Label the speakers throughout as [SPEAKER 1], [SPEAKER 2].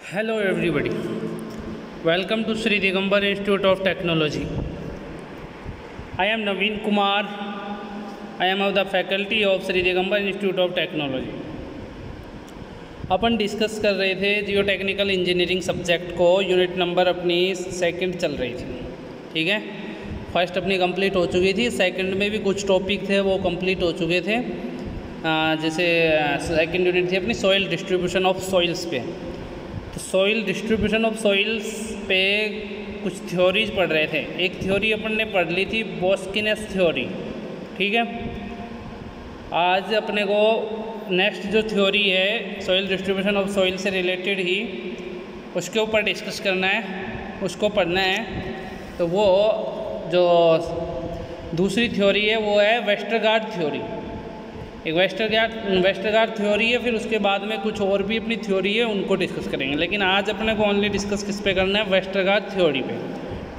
[SPEAKER 1] Hello everybody, welcome to Sri Digambar Institute of Technology. I am Naveen Kumar. I am of the faculty of Sri Digambar Institute of Technology. Upon discuss कर रहे थे जियो technical engineering subject को, unit number अपनी second चल रही थी। ठीक है, फर्स्ट अपनी कंप्लीट हो चुकी थी, सेकंड में भी कुछ टॉपिक थे वो कंप्लीट हो चुके थे। जैसे सेकंड यूनिट थी अपनी सॉइल डिस्ट्रीब्यूशन ऑफ सॉइल्स पे। तो सॉइल डिस्ट्रीब्यूशन ऑफ सॉइल्स पे कुछ थ्योरीज पढ़ रहे थे। एक थ्योरी अपन ने पढ़ ली थी बोस्किनेस थ्योरी। ठीक है, आज अपने को नेक्स्ट जो थ्योरी है सॉइल डिस्ट्रीब्यूशन ऑफ सॉइल से रिलेटेड ही उसके ऊपर डिस्कस करना है, उसको पढ़ना है। तो वो जो दूसरी थ्योरी है वो है वेस्टरगार्ड थ्योरी। एक वेस्टरगार्ड थ्योरी है, फिर उसके बाद में कुछ और भी अपनी थ्योरी है उनको डिस्कस करेंगे। लेकिन आज अपने को ओनली डिस्कस किस पे करना है, वेस्टरगार्ड थ्योरी पे।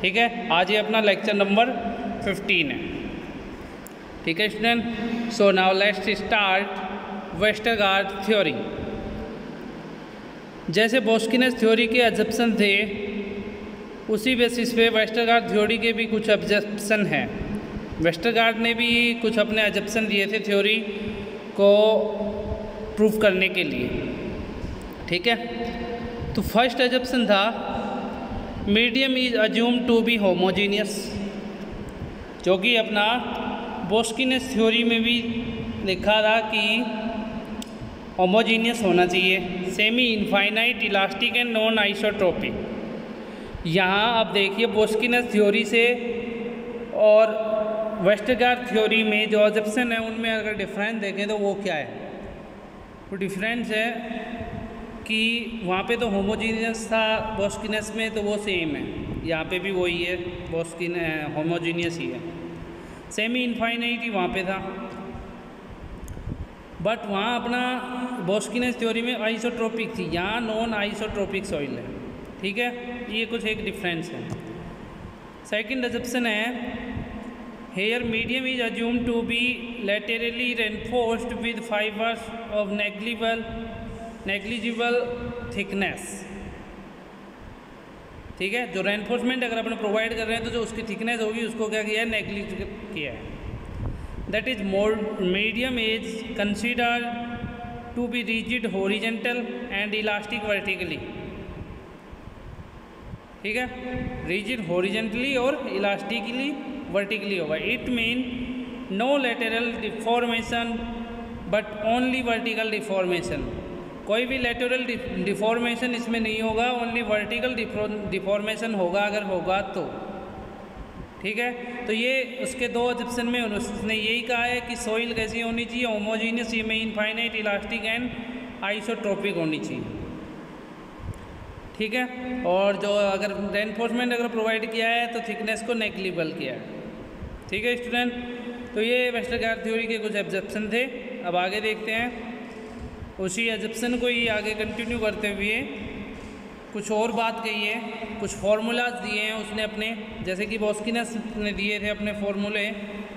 [SPEAKER 1] ठीक है, आज ये अपना लेक्चर नंबर 15 है। ठीक है student, so now let's start Westergaard theory. जैसे बोस्किनेस थ्योरी के एजप्शन थे उसी बेसिस पे वेस्टरगार्ड थ्योरी के भी कुछ एजप्शन हैं। वेस्टरगार्ड ने भी कुछ अपने एजप्शन दिए थे थ्योरी को प्रूव करने के लिए। ठीक है, तो फर्स्ट एजप्शन था medium is assume to be homogeneous, जो कि अपना बोस्किनेस थ्योरी में भी लिखा था कि होमोजीनियस होना चाहिए, semi infinite, elastic and non isotropic. यहाँ आप देखिए बोस्किनेस थ्योरी से और वेस्टरगार्ड थ्योरी में जो एजप्शन है उनमें अगर डिफरेंस देखें तो वो क्या है, वो डिफरेंस है कि वहाँ पे तो होमोजीनियस था बोस्किनेस में, तो वो सेम है। यहाँ पे भी वही है, बोस्किन होमोजीनियस ही है। सेमी इनफाइनाइट वहाँ पे था, बट वहाँ अपना बोस्किनेस थ्योरी में आइसोट्रोपिक थी, यहाँ नॉन आइसोट्रोपिक सॉइल है। ठीक है, ये कुछ एक डिफरेंस है। सेकंड एजप्शन है here medium is assumed to be laterally reinforced with fibers of negligible thickness। ठीक है, जो रेनफोर्समेंट अगर अपन प्रोवाइड कर रहे हैं तो जो उसकी थिकनेस होगी उसको क्या किया है, नेग्लिजिबल किया है। That is more medium is considered to be rigid horizontal and elastic vertically. ठीक है, रिजिड हॉरिजॉन्टली और इलास्टिकली वर्टिकली होगा। It mean no lateral deformation but only vertical deformation. कोई भी लेटरल डिफॉर्मेशन इसमें नहीं होगा, ओनली वर्टिकल डिफॉर्मेशन होगा अगर होगा तो। ठीक है, तो ये उसके दो एजप्शन में उसने यही कहा है कि सॉइल कैसी होनी चाहिए, homogeneous, semi infinite, elastic and isotropic होनी चाहिए। ठीक है, और जो अगर रेनफोर्समेंट अगर प्रोवाइड किया है तो थिकनेस को नेग्लिजिबल किया है। ठीक है स्टूडेंट, तो ये वेस्टरगार्ड थ्योरी के कुछ एजप्शन थे। अब आगे देखते हैं, उसी एजप्शन को ही आगे कंटिन्यू करते हुए कुछ और बात कही है, कुछ फार्मूलाज दिए हैं उसने अपने, जैसे कि बोस्किनेस ने दिए थे अपने फार्मूले,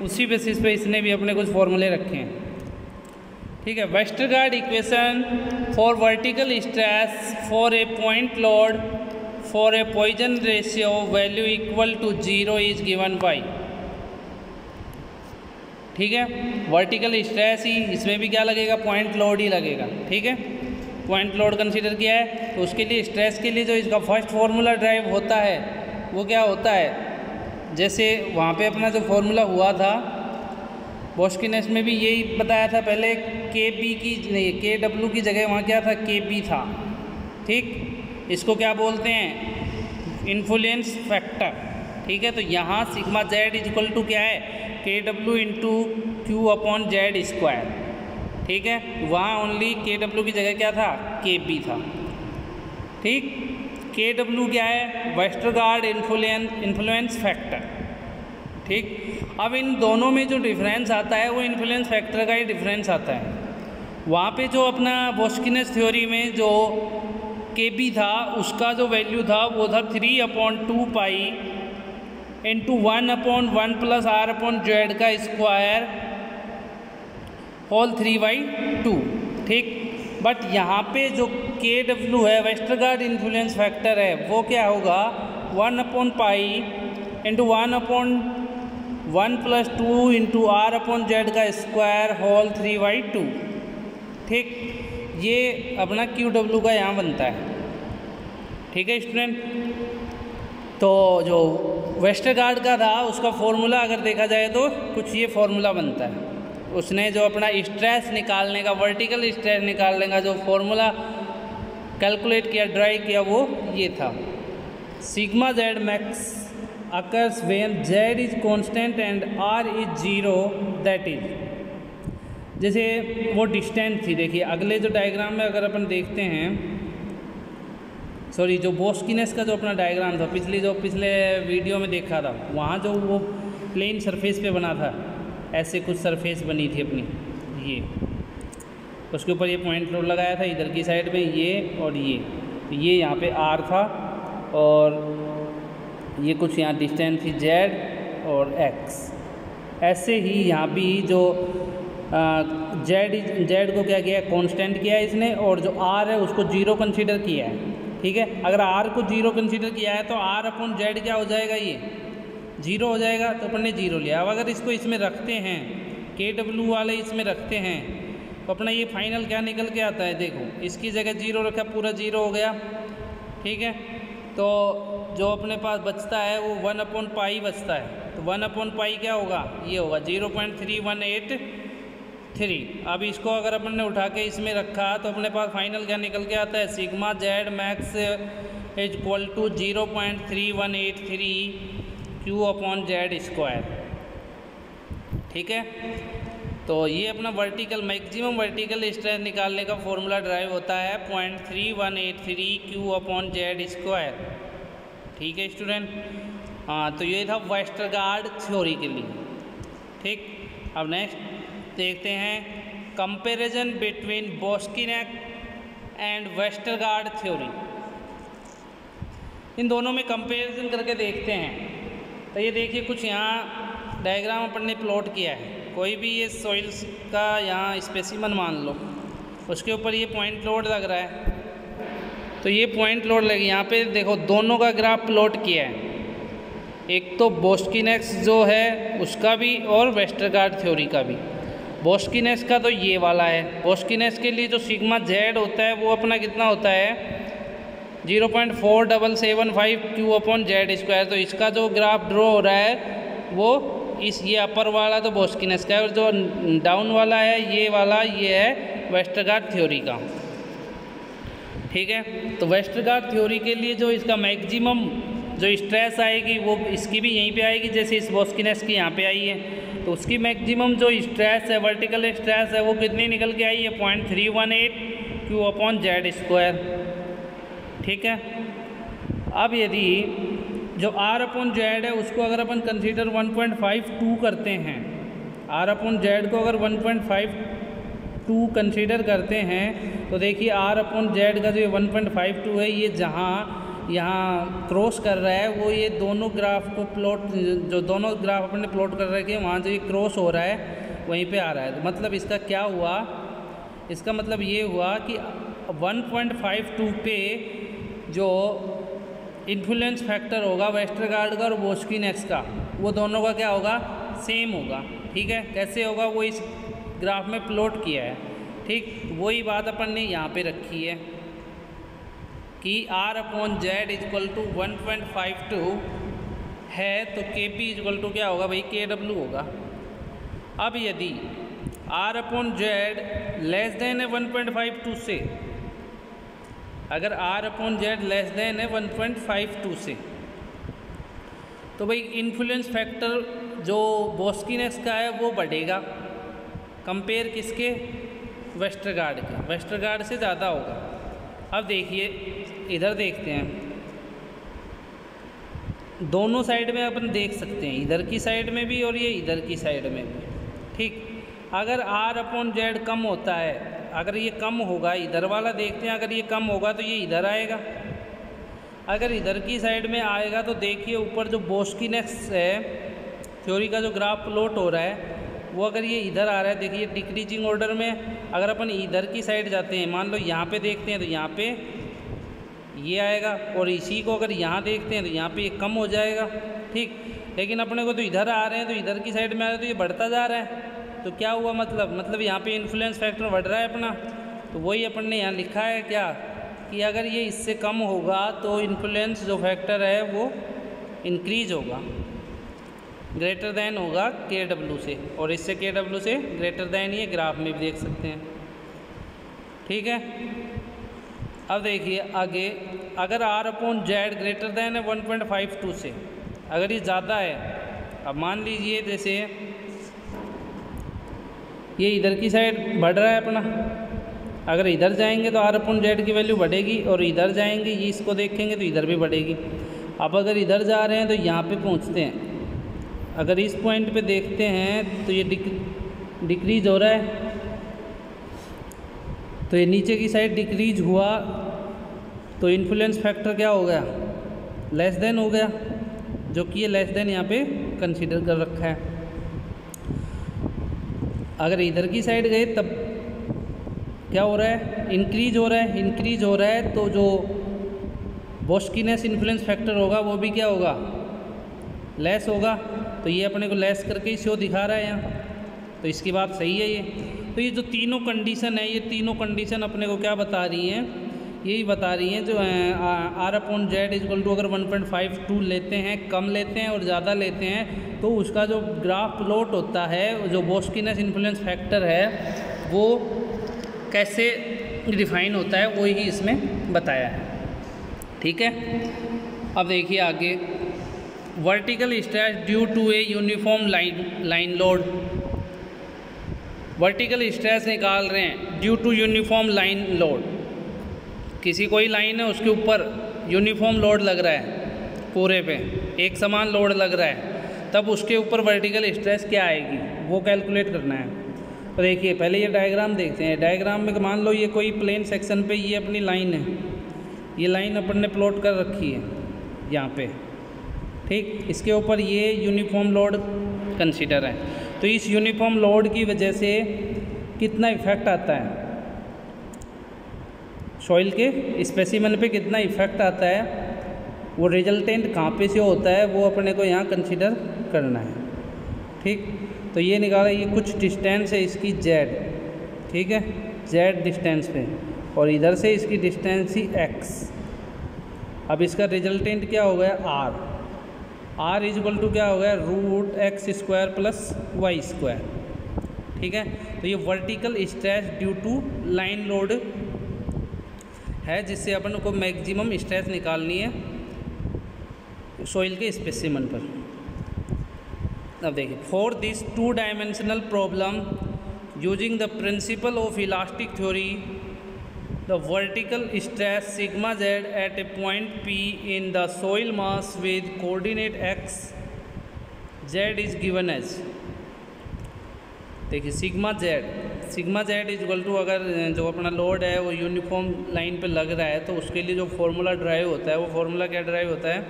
[SPEAKER 1] उसी बेसिस पे इसने भी अपने कुछ फार्मूले रखे हैं। ठीक है, Westergaard equation for vertical stress for a point load for a Poisson ratio value equal to 0 is given by. ठीक है, वर्टिकल स्ट्रेस ही, इसमें भी क्या लगेगा, पॉइंट लोड ही लगेगा। ठीक है, पॉइंट लोड कंसीडर किया है, तो उसके लिए स्ट्रेस के लिए जो इसका फर्स्ट फार्मूला ड्राइव होता है वो क्या होता है, जैसे वहाँ पे अपना जो फार्मूला हुआ था बोस्किनेस में भी यही बताया था पहले, के बी की नहीं, के डब्ल्यू की जगह वहाँ क्या था, के बी था। ठीक, इसको क्या बोलते हैं, इन्फ्लुएंस फैक्टर। ठीक है, तो यहाँ sigma Z is equal to क्या है, K W into Q upon Z square. ठीक है, वहाँ ओनली के डब्ल्यू की जगह क्या था, के बी था। ठीक, के डब्ल्यू क्या है, वेस्टरगार्ड इन्फ्लुएंस फैक्टर। ठीक, अब इन दोनों में जो डिफरेंस आता है वो इन्फ्लुएंस फैक्टर का ही डिफरेंस आता है। वहाँ पे जो अपना बोस्किनेस थ्योरी में जो के बी था उसका जो वैल्यू था वो था 3/2 pi into 1/1 plus R upon Z का स्क्वायर होल 3/2। ठीक, बट यहाँ पे जो KW है वेस्टरगार्ड इन्फ्लुएंस फैक्टर है वो क्या होगा 1/पाई इंटू 1/1 + 2 इंटू R/Z का स्क्वायर होल 3/2। ठीक, ये अपना QW का यहाँ बनता है। ठीक है स्टूडेंट, तो जो वेस्टरगार्ड का था उसका फॉर्मूला अगर देखा जाए तो कुछ ये फॉर्मूला बनता है। उसने जो अपना स्ट्रेस निकालने का, वर्टिकल स्ट्रेस निकालने का जो फॉर्मूला कैलकुलेट किया, ड्राइव किया, वो ये था sigma Z max occurs when Z is constant and R is 0, that is, जैसे वो डिस्टेंस थी। देखिए अगले जो डायग्राम में अगर अपन देखते हैं, सॉरी जो बोस्कीनेस का जो अपना डायग्राम था पिछले वीडियो में देखा था, वहाँ जो वो प्लेन सरफेस पे बना था, ऐसे कुछ सरफेस बनी थी अपनी, ये उसके ऊपर ये पॉइंट लोड लगाया था इधर की साइड में, ये और ये यहाँ पे R था और ये कुछ यहाँ डिस्टेंस थी Z और X। ऐसे ही यहाँ भी जो Z को क्या किया है, कांस्टेंट किया है इसने, और जो R है उसको 0 कंसीडर किया है। ठीक है, अगर R को 0 कंसीडर किया है तो R/Z क्या हो जाएगा, ये 0 हो जाएगा, तो अपन ने 0 लिया। अब अगर इसको इसमें रखते हैं, KW वाले इसमें रखते हैं, तो अपना ये फाइनल क्या निकल के आता है, देखो इसकी जगह 0 रखा, पूरा 0 हो गया। ठीक है, तो जो अपने पास बचता है वो 1/पाई बचता है, तो 1/पाई क्या होगा, ये होगा 0.3183। अब इसको अगर अपन ने उठा के इसमें रखा तो अपने पास फाइनल क्या निकल के आता है, sigma Z max is equal to 0.3183 Q/Z square. ठीक है, तो ये अपना वर्टिकल मैक्सिमम वर्टिकल स्ट्रेस निकालने का फॉर्मूला ड्राइव होता है 0.3183 Q/Z स्क्वायर। ठीक है स्टूडेंट, हाँ, तो ये था वेस्टरगार्ड थ्योरी के लिए। ठीक, अब नेक्स्ट देखते हैं comparison between Boussinesq and Westergaard theory. इन दोनों में कंपैरिजन करके देखते हैं। तो ये देखिए कुछ यहाँ डायग्राम अपन ने प्लॉट किया है, कोई भी ये सॉइल्स का यहाँ स्पेसिमन मान लो, उसके ऊपर ये पॉइंट लोड लग रहा है, तो ये पॉइंट लोड लगे, यहाँ पे देखो दोनों का ग्राफ प्लॉट किया है, एक तो बोस्कीनेक जो है उसका भी और वेस्टरगार्ड थ्योरी का भी। बोस्कीनेस का तो ये वाला है, बोस्कीनेस के लिए जो सिग्मा Z होता है वो अपना कितना होता है 0.4775 Q/Z स्क्वायर। तो इसका जो ग्राफ ड्रॉ हो रहा है वो ये अपर वाला तो बोस्कीनेस का है, और जो डाउन वाला है ये वाला, ये है वेस्टरगार्ड थ्योरी का। ठीक है, तो वेस्टरगार्ड थ्योरी के लिए जो इसका मैक्सिमम जो स्ट्रेस आएगी वो इसकी भी यहीं पे आएगी, जैसे इस बोस्कीनेस की यहाँ पे आई है। तो उसकी मैक्सिमम जो स्ट्रेस है, वर्टिकल स्ट्रेस है, वो कितनी निकल के आई है 0.318 Q/Z स्क्वायर। ठीक है, अब यदि जो R/Z है उसको अगर अपन कंसीडर 1.52 करते हैं, R/Z को अगर 1.52 कंसीडर करते हैं, तो देखिए R/Z का जो 1.52 है, ये जहाँ यहाँ क्रॉस कर रहा है वो ये दोनों ग्राफ को प्लॉट, जो दोनों ग्राफ अपने प्लॉट कर रखे हैं वहाँ जो ये क्रॉस हो रहा है वहीं पे आ रहा है। तो मतलब इसका क्या हुआ, इसका मतलब ये हुआ कि 1.52 पे जो इन्फ्लुएंस फैक्टर होगा वेस्टरगार्ड का और बोस्कीनेस का, वो दोनों का क्या होगा, सेम होगा। ठीक है, कैसे होगा वो इस ग्राफ में प्लॉट किया है। ठीक, वही बात अपन ने यहाँ पे रखी है कि R/Z इक्वल टू 1.52 है, तो Kp इक्वल टू क्या होगा भाई, KW होगा। अब यदि R/Z लेस देन है 1.52 से, अगर R/Z लेस देन है 1.52 से, तो भाई इन्फ्लुएंस फैक्टर जो बोस्कीनेस का है वो बढ़ेगा, कंपेयर किसके, वेस्टरगार्ड के, वेस्टरगार्ड से ज़्यादा होगा। अब देखिए इधर देखते हैं, दोनों साइड में अपन देख सकते हैं, इधर की साइड में भी और ये इधर की साइड में भी। ठीक, अगर R/Z कम होता है, अगर ये कम होगा, इधर वाला देखते हैं, अगर ये कम होगा तो ये इधर आएगा, अगर इधर की साइड में आएगा तो देखिए ऊपर जो बोस्कीनेस है थ्योरी का जो ग्राफ प्लॉट हो रहा है वो अगर ये इधर आ रहा है, देखिए डिक्रीजिंग ऑर्डर में, अगर अपन इधर की साइड जाते हैं, मान लो यहाँ पे देखते हैं तो यहाँ पे ये आएगा, और इसी को अगर यहाँ देखते हैं तो यहाँ पे ये कम हो जाएगा, ठीक। लेकिन अपने को तो इधर आ रहे हैं, तो इधर की साइड में आ रहे हैं तो ये बढ़ता जा रहा है, तो क्या हुआ मतलब यहाँ पे इन्फ्लुएंस फैक्टर बढ़ रहा है अपना। तो वही अपन ने यहाँ लिखा है क्या, कि अगर ये इससे कम होगा तो इन्फ्लुएंस जो फैक्टर है वो इंक्रीज होगा, ग्रेटर दैन होगा KW से, और इससे KW से ग्रेटर दैन ये ग्राफ में भी देख सकते हैं, ठीक है। अब देखिए आगे, अगर R/Z ग्रेटर दैन है 1.52 से, अगर ये ज़्यादा है, अब मान लीजिए जैसे ये इधर की साइड बढ़ रहा है अपना, अगर इधर जाएंगे तो R/Z की वैल्यू बढ़ेगी, और इधर जाएंगे ये इसको देखेंगे तो इधर भी बढ़ेगी। अब अगर इधर जा रहे हैं तो यहाँ पे पहुँचते हैं, अगर इस पॉइंट पे देखते हैं तो ये डिक्रीज हो रहा है, तो ये नीचे की साइड डिक्रीज हुआ, तो इन्फ्लुएंस फैक्टर क्या हो गया, लेस देन हो गया, जो कि ये लेस देन यहाँ पे कंसीडर कर रखा है। अगर इधर की साइड गए तब क्या हो रहा है, इंक्रीज हो रहा है, इंक्रीज हो रहा है, तो जो बोस्कीनेस इन्फ्लुएंस फैक्टर होगा वो भी क्या होगा, लेस होगा। तो ये अपने को लेस करके ही शो दिखा रहा है यहाँ, तो इसकी बात सही है ये। तो ये जो तीनों कंडीशन है, ये तीनों कंडीशन अपने को क्या बता रही हैं, यही बता रही हैं जो R/Z इक्वल टू अगर 1.52 लेते हैं, कम लेते हैं और ज़्यादा लेते हैं, तो उसका जो ग्राफ प्लॉट होता है, जो बोस्कीनेस इन्फ्लुएंस फैक्टर है वो कैसे डिफाइन होता है, वो ही इसमें बताया है, ठीक है। अब देखिए आगे, vertical stress due to a uniform line load. Vertical stress निकाल रहे हैं due to uniform line load, किसी कोई लाइन है उसके ऊपर यूनिफॉर्म लोड लग रहा है, पूरे पे एक समान लोड लग रहा है, तब उसके ऊपर वर्टिकल स्ट्रेस क्या आएगी वो कैलकुलेट करना है। तो देखिए पहले ये डायग्राम देखते हैं। डायग्राम में मान लो ये कोई प्लेन सेक्शन पे ये अपनी लाइन है, ये लाइन अपन ने प्लॉट कर रखी है यहाँ पे, ठीक। इसके ऊपर ये यूनिफॉर्म लोड कंसीडर है, तो इस यूनिफॉर्म लोड की वजह से कितना इफेक्ट आता है, सॉइल के स्पेसिमेन पे कितना इफेक्ट आता है, वो रिजल्टेंट कहाँ पे से होता है, वो अपने को यहाँ कंसीडर करना है, ठीक। तो ये निकाला, ये कुछ डिस्टेंस है इसकी Z, ठीक है, Z डिस्टेंस पे, और इधर से इसकी डिस्टेंस ही X। अब इसका रिजल्टेंट क्या हो गया R इक्वल टू क्या हो गया, √x² + y², ठीक है। तो ये vertical stress due to line load है, जिससे अपन को मैक्सिमम स्ट्रेस निकालनी है सॉइल के स्पेसिमेन पर। अब देखिए, for this 2 dimensional problem using the principle of elastic theory, the vertical stress sigma z at a point P in the soil mass with coordinate x z is given as, देखिए sigma z equal to, अगर जो अपना load है वो uniform line पे लग रहा है, तो उसके लिए जो फॉर्मूला ड्राइव होता है, वो फॉर्मूला क्या ड्राइव होता है,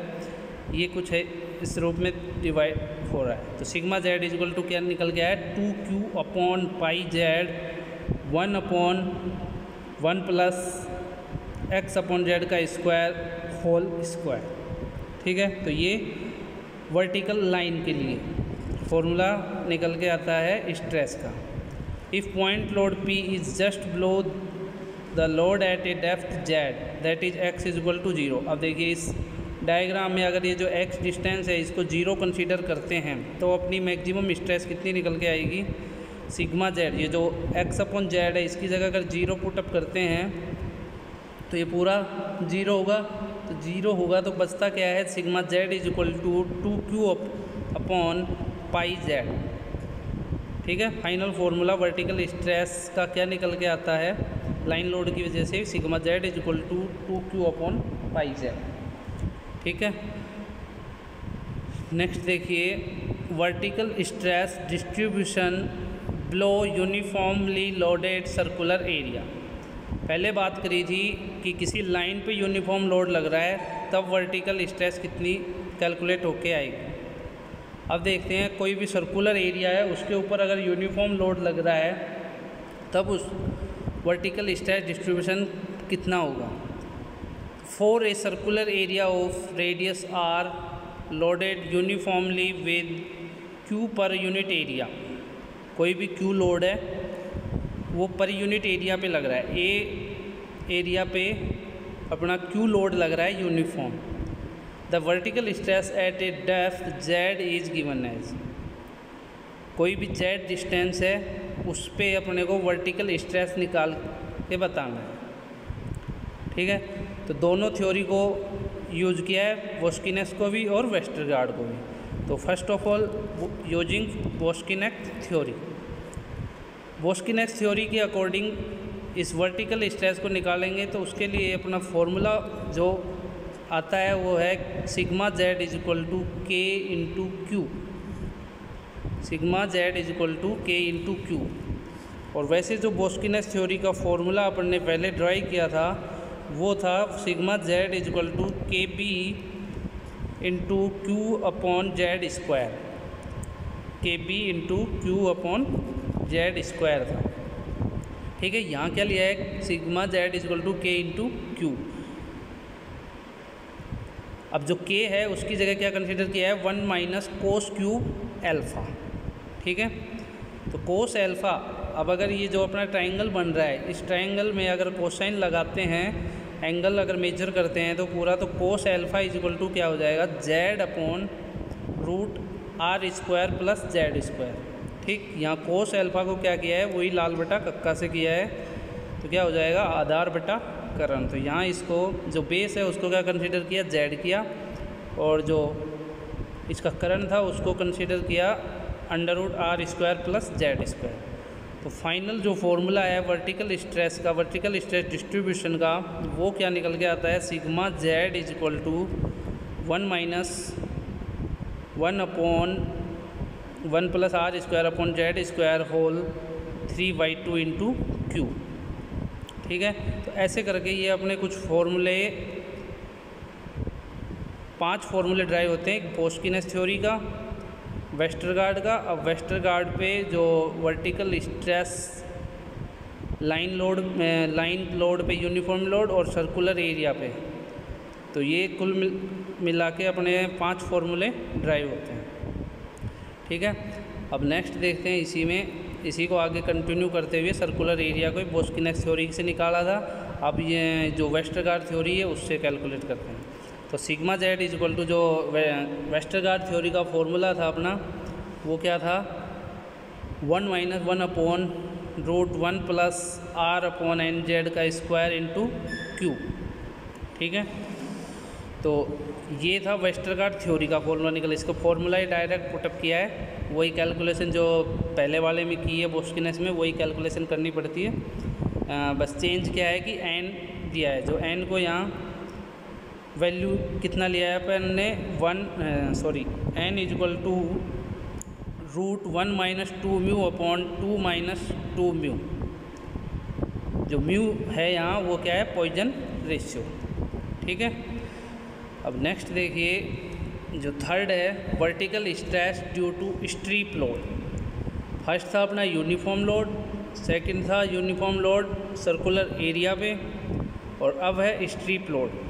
[SPEAKER 1] ये कुछ है इस रूप में डिवाइड हो रहा है। तो सिग्मा z इक्वल टू क्या निकल गया है, 2q/πz 1/1 + x/z का स्क्वायर होल स्क्वायर, ठीक है। तो ये वर्टिकल लाइन के लिए फॉर्मूला निकल के आता है स्ट्रेस का। If point load P is just below the load at a depth Z that is x equal to 0। अब देखिए इस डायग्राम में अगर ये जो x डिस्टेंस है इसको 0 कंसीडर करते हैं, तो अपनी मैक्सिमम स्ट्रेस कितनी निकल के आएगी, सिग्मा z, ये जो x/z है इसकी जगह अगर 0 पुटअप करते हैं तो ये पूरा 0 होगा। तो 0 होगा तो बचता क्या है, sigma z equal to 2q/πz, ठीक है। फाइनल फार्मूला वर्टिकल स्ट्रेस का क्या निकल के आता है, लाइन लोड की वजह से sigma z equal to 2q/πz, ठीक है। नेक्स्ट देखिए, vertical stress distribution below uniformly loaded circular area. पहले बात करी थी कि किसी लाइन पे यूनिफॉर्म लोड लग रहा है तब वर्टिकल स्ट्रेस कितनी कैलकुलेट होके आएगी। अब देखते हैं कोई भी सर्कुलर एरिया है उसके ऊपर अगर यूनिफॉर्म लोड लग रहा है तब उस वर्टिकल स्ट्रेस डिस्ट्रीब्यूशन कितना होगा। For a circular area of radius R loaded uniformly with Q per unit area, कोई भी क्यू लोड है वो पर यूनिट एरिया पे लग रहा है, ए एरिया पे अपना क्यू लोड लग रहा है uniform. The vertical stress at a depth Z is given as, कोई भी जेड डिस्टेंस है उस पे अपने को वर्टिकल स्ट्रेस निकाल के बताना है। ठीक है, तो दोनों थ्योरी को यूज किया है, वोस्किनेस को भी और वेस्टरगार्ड को भी। तो first of all using वोस्किनेस theory, वोस्किनेस theory के अकॉर्डिंग इस वर्टिकल स्ट्रेस को निकालेंगे तो उसके लिए अपना फॉर्मूला जो आता है वो है sigma Z is equal to k into q, sigma Z is equal to k into q. और वैसे जो वोस्किनेस थ्योरी का फॉर्मूला अपन ने पहले ड्राई किया था वो था sigma Z is equal to k b into Q upon Z square, k b into Q upon Z square था। ठीक है, यहाँ क्या लिया है sigma Z is equal to k into q. अब जो k है उसकी जगह क्या कंसीडर किया है 1 माइनस कोस क्यू एल्फ़ा। ठीक है, तो कोस एल्फ़ा, अब अगर ये जो अपना ट्रायंगल बन रहा है इस ट्रायंगल में अगर कोसाइन लगाते हैं, एंगल अगर मेजर करते हैं तो पूरा, तो cos alpha is equal to क्या हो जाएगा Z upon root R square plus Z square. ठीक, यहाँ कोस एल्फ़ा को क्या किया है वही लाल बटा कक्का से किया है, तो क्या हो जाएगा आधार बटा करण। तो यहाँ इसको जो बेस है उसको क्या कंसीडर किया जेड किया, और जो इसका करण था उसको कंसीडर किया under root R square plus Z square. तो फाइनल जो फॉर्मूला है वर्टिकल स्ट्रेस का, वर्टिकल स्ट्रेस डिस्ट्रीब्यूशन का, वो क्या निकल के आता है sigma Z is equal to 1 minus 1 upon 1 plus R square upon Z square whole 3/2 into Q. ठीक है, तो ऐसे करके ये अपने कुछ फॉर्मूले 5 फॉर्मूले ड्राइव होते हैं, वोस्किनेस थ्योरी का, वेस्टरगार्ड का। अब वेस्टरगार्ड पे जो वर्टिकल स्ट्रेस लाइन लोड पे यूनिफॉर्म लोड और सर्कुलर एरिया पे, तो ये कुल मिला के अपने 5 फॉर्मूले ड्राइव होते हैं। ठीक है, अब नेक्स्ट देखते हैं, इसी को आगे कंटिन्यू करते हुए सर्कुलर एरिया को वोस्किनेस थ्योरी से निकाला था, अब ये जो वेस्टरगार्ड थ्योरी है उससे कैलकुलेट करते हैं। तो sigma Z is equal to जो वेस्टरगार्ड थ्योरी का फॉर्मूला था अपना वो क्या था 1 minus 1 upon root 1 plus R upon N Z का स्क्वायर इंटू क्यू। ठीक है, तो ये था वेस्टरगार्ड थ्योरी का फॉर्मूला निकला, इसका फॉर्मूला ही डायरेक्ट पुटअप किया है, वही कैलकुलेशन जो पहले वाले में की है वोस्किनेस में वही कैलकुलेशन करनी पड़ती है। बस चेंज क्या है कि एन दिया है, जो एन को यहाँ वैल्यू कितना लिया है अपन ने N is equal to root 1 minus 2 mu upon 2 minus 2 mu. जो म्यू है यहाँ वो क्या है पॉइजन रेशियो। ठीक है, अब नेक्स्ट देखिए जो थर्ड है vertical stress due to strip load. First था अपना यूनिफॉर्म लोड, सेकंड था यूनिफॉर्म लोड सर्कुलर एरिया पे, और अब है स्ट्रीप लोड।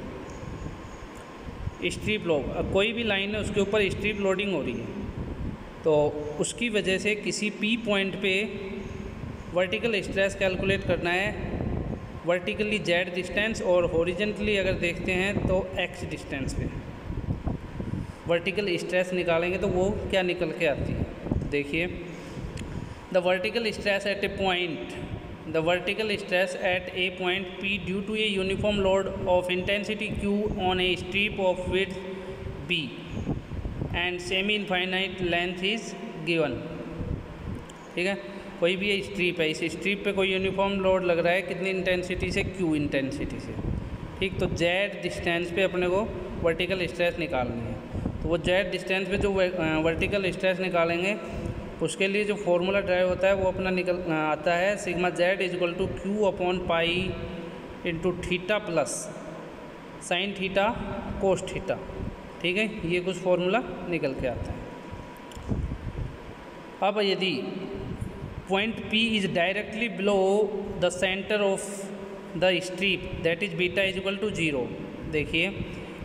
[SPEAKER 1] स्ट्रीप लोड, अब कोई भी लाइन है उसके ऊपर स्ट्रीप लोडिंग हो रही है, तो उसकी वजह से किसी पी पॉइंट पे वर्टिकल स्ट्रेस कैलकुलेट करना है, वर्टिकली जेड डिस्टेंस और हॉरिजेंटली अगर देखते हैं तो एक्स डिस्टेंस पे वर्टिकल स्ट्रेस निकालेंगे तो वो क्या निकल के आती है। देखिए the vertical stress at A point, the vertical stress at a point P due to a uniform load of intensity Q on a strip of width B and semi-infinite length is given। ठीक है, कोई भी ये strip है, इस strip पे कोई uniform load लग रहा है कितनी इंटेंसिटी से Q इंटेंसिटी से। ठीक, तो जेड डिस्टेंस पे अपने को वर्टिकल स्ट्रेस निकालनी है, तो वो जेड डिस्टेंस पे जो वर्टिकल स्ट्रेस निकालेंगे उसके लिए जो फॉर्मूला ड्राइव होता है वो अपना निकल आता है sigma Z is equal to Q upon pi into theta plus sine theta cos theta. ठीक है, ये कुछ फॉर्मूला निकल के आता है। अब यदि point P is directly below the centre of the strip that is beta is equal to 0। देखिए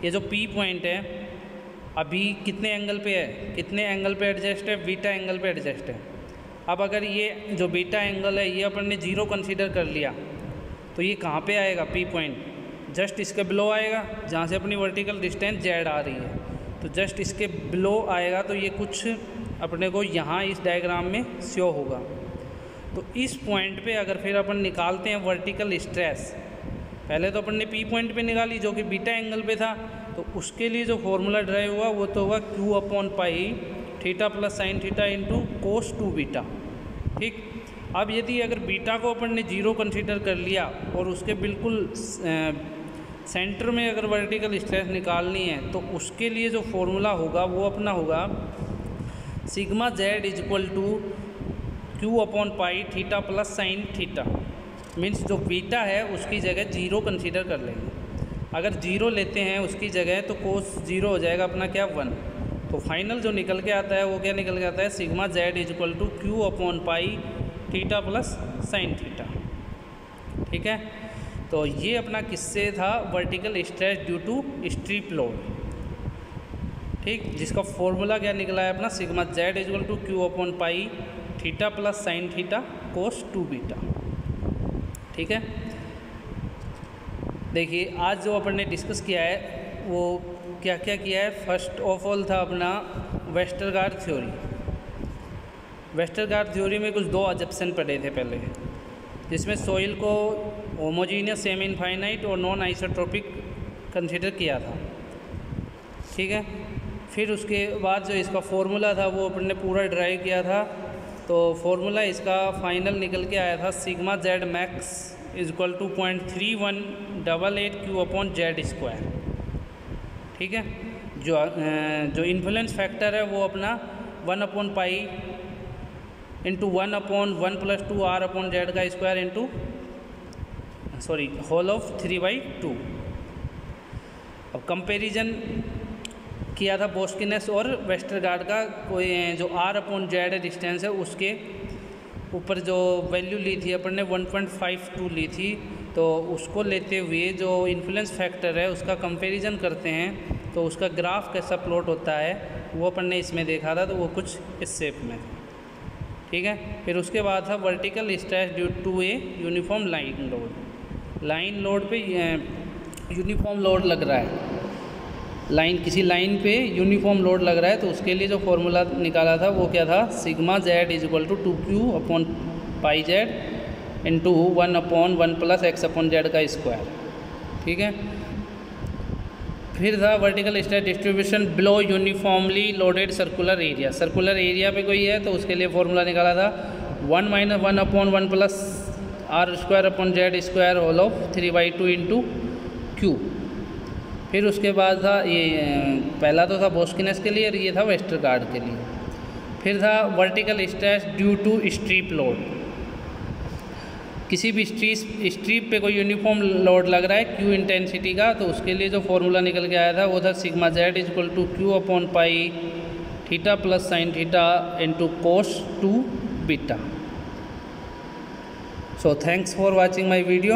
[SPEAKER 1] ये जो P पॉइंट है अभी कितने एंगल पे है, कितने एंगल पे एडजस्ट है, बीटा एंगल पे एडजस्ट है। अब अगर ये जो बीटा एंगल है ये अपन ने 0 कंसीडर कर लिया तो ये कहाँ पे आएगा P पॉइंट, जस्ट इसके बिलो आएगा जहाँ से अपनी वर्टिकल डिस्टेंस Z आ रही है, तो जस्ट इसके बिलो आएगा। तो ये कुछ अपने को यहाँ इस डायग्राम में शो होगा। तो इस पॉइंट पे अगर फिर अपन निकालते हैं वर्टिकल स्ट्रेस, पहले तो अपन ने P पॉइंट पे निकाली जो कि बीटा एंगल पे था, तो उसके लिए जो फॉर्मूला ड्राइव हुआ वो तो होगा Q/पाई theta plus sine theta into cos 2 beta. ठीक, अब यदि अगर बीटा को अपन ने 0 कंसीडर कर लिया और उसके बिल्कुल सेंटर में अगर वर्टिकल स्ट्रेस निकालनी है तो उसके लिए जो फॉर्मूला होगा वो अपना होगा sigma Z is equal to Q/पाई theta plus sine theta. Means जो बीटा है उसकी जगह 0 कंसीडर कर लेंगे। अगर 0 लेते हैं उसकी जगह तो कोस 0 हो जाएगा अपना क्या 1। तो फाइनल जो निकल के आता है वो क्या निकल के आता है sigma Z is equal to Q/पाई थीटा प्लस साइन थीटा। ठीक है, तो ये अपना किससे था, vertical stress due to strip load. ठीक, जिसका फॉर्मूला क्या निकला है अपना sigma Z is equal to Q/पाई theta plus sine theta cos 2 beta. ठीक है, देखिए आज जो अपन ने डिस्कस किया है वो क्या क्या किया है। फर्स्ट ऑफ ऑल था अपना वेस्टरगार्ड थ्योरी। वेस्टरगार्ड थ्योरी में कुछ 2 अजप्शन पढ़े थे पहले, जिसमें सॉइल को होमोजीनियस सेमी इनफाइनाइट और नॉन आइसोट्रोपिक कंसिडर किया था। ठीक है, फिर उसके बाद जो इसका फॉर्मूला था वो अपन ने पूरा ड्राइव किया था। तो फॉर्मूला इसका फाइनल निकल के आया था sigma Z max is equal to 0.3188 Q/Z²। ठीक है, जो इन्फ्लुएंस फैक्टर है वो अपना 1/पाई into 1/1 + 2 R/Z² into whole of 3/2। अब कंपैरिजन किया था बोस्किनेस और वेस्टरगार्ड का, कोई जो R/Z डिस्टेंस है उसके ऊपर जो वैल्यू ली थी अपन ने 1.52 ली थी। तो उसको लेते हुए जो इन्फ्लुएंस फैक्टर है उसका कंपैरिजन करते हैं तो उसका ग्राफ कैसा प्लॉट होता है वो अपन ने इसमें देखा था। तो वो कुछ इस शेप में। ठीक है, फिर उसके बाद था vertical stress due to a uniform line load. Line load पे यूनिफॉर्म लोड लग रहा है, किसी लाइन पे यूनिफॉर्म लोड लग रहा है, तो उसके लिए जो फॉर्मूला निकाला था वो क्या था sigma Z is equal to 2Q/पाई Z इंटू 1/1 + x/Z²। ठीक है, फिर था vertical stress distribution below uniformly loaded circular area. Circular area पे कोई है तो उसके लिए फॉर्मूला निकाला था 1 - 1/1 + R² whole of 3/2 into Q। फिर उसके बाद था ये पहला तो था बोस्किनेस के लिए और ये था वेस्टरगार्ड के लिए। फिर था vertical stress due to strip load. किसी भी स्ट्रिप पे कोई यूनिफॉर्म लोड लग रहा है Q इंटेंसिटी का, तो उसके लिए जो फॉर्मूला निकल के आया था वो था sigma Z is equal to Q/पाई theta plus sine theta into cos 2 beta. So thanks for watching my video.